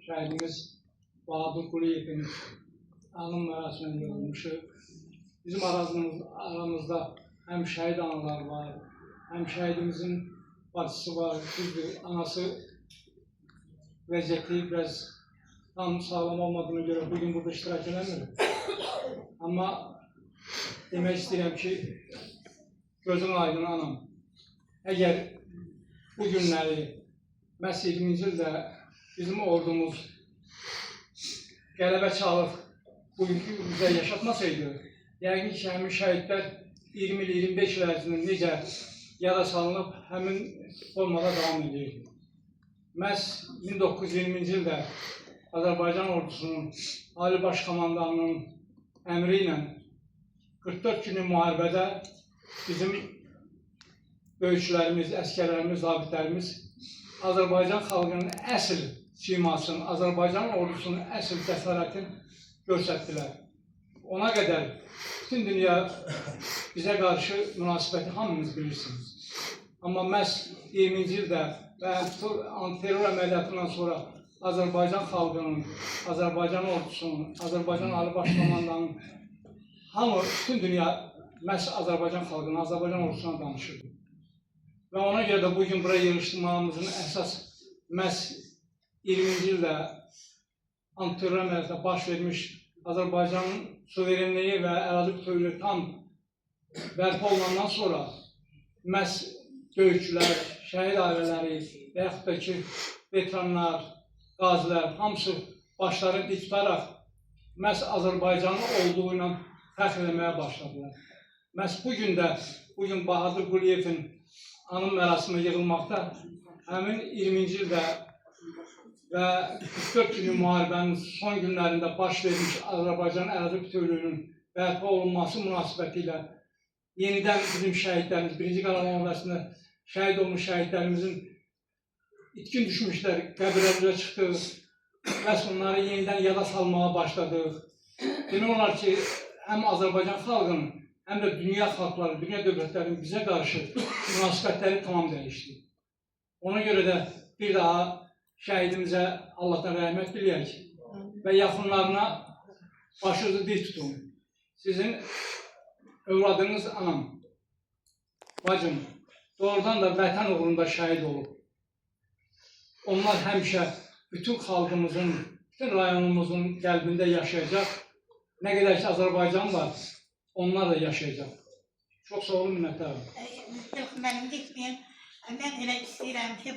şəhidimiz Bahadır Quliyevin anım mərasimində olmuşuq. Bizim aramızda həm şəhid analar var, həm şəhidimizin bacısı var, düzdür, anası vəziyyəti biraz tam sağlam olmadığına görə bugün burada iştirak edəmir. Amma demək istəyirəm ki, gözün aydın anam, əgər bu günləri məhz 20-ci ildə bizim ordumuz qələbə çalıb bugünkü bizə yaşatmasaydı, yəqin ki, həmin şəhidlər 20 il, 25 il ərzində necə yada salınıb, həmin formada davam edirdi. Məhz 1920-ci ildə Azərbaycan ordusunun Ali Baş Komandanının əmri ilə 44 günlük müharibədə bizim döyüşçülərimiz, əskərlərimiz, zabitlərimiz Azərbaycan xalqının əsl simasını, Azərbaycan ordusunun əsl cəsarətini göstərdilər. Ona qədər bütün dünya bizə qarşı münasibəti hamınız bilirsiniz. Amma məhz 20-ci ildə və terror əməliyyatından sonra Azərbaycan xalqının, Azərbaycan ordusunun, Azərbaycan Ali Baş Komandanının hamı, bütün dünya məhz Azərbaycan xalqının, Azərbaycan ordusuna danışırdı. Və ona görə də bugün buraya yığışdırmağımızın əsas məhz 20-ci ildə antiterror əməliyyatında baş vermiş Azərbaycanın suverenliyi və ərazi bütövlüyü tam bərpa olunandan sonra məhz döyüşçülər, şəhid ailələri və yaxud da ki, veteranlar, qazilər, hamısı başları dik tutaraq məhz Azərbaycanlı olduğu ilə fəxr eləməyə başladılar. Məhz bugün Bahadır Quliyevin anım mərasimində yığılmaqda həmin 20-ci ildə və 44 günlük müharibənin son günlərində baş vermiş Azərbaycan ərazi bütövlüyünün bərpa olunması münasibəti ilə yenidən bizim şəhidlərimiz, 1-ci Qarabağ müharibəsində şəhid olmuş şəhidlərimizin itkin düşmüşlər, qəbirlərimizə çıxdıq və onları yenidən yada salmağa başladıq. Demək olar ki, həm Azərbaycan xalqının, həm də dünya xalqları, dünya dövlətlərinin bizə qarşı münasibətləri tamam dəyişdi. Ona görə də bir daha şəhidimizə Allahdan rəhmət diləyək və yaxınlarına başınızı dik tutun. Sizin övladınız anam, bacım, doğrudan da vətən uğrunda şəhid olub. Onlar həmişə bütün xalqımızın, bütün rayonumuzun qəlbində yaşayacaq. Nə qədər ki, Azərbaycan var, onlar da yaşayacaq. Çox sağ olun, minnətdarım. Yox, mənim getməyəm. Mən elə istəyirəm ki,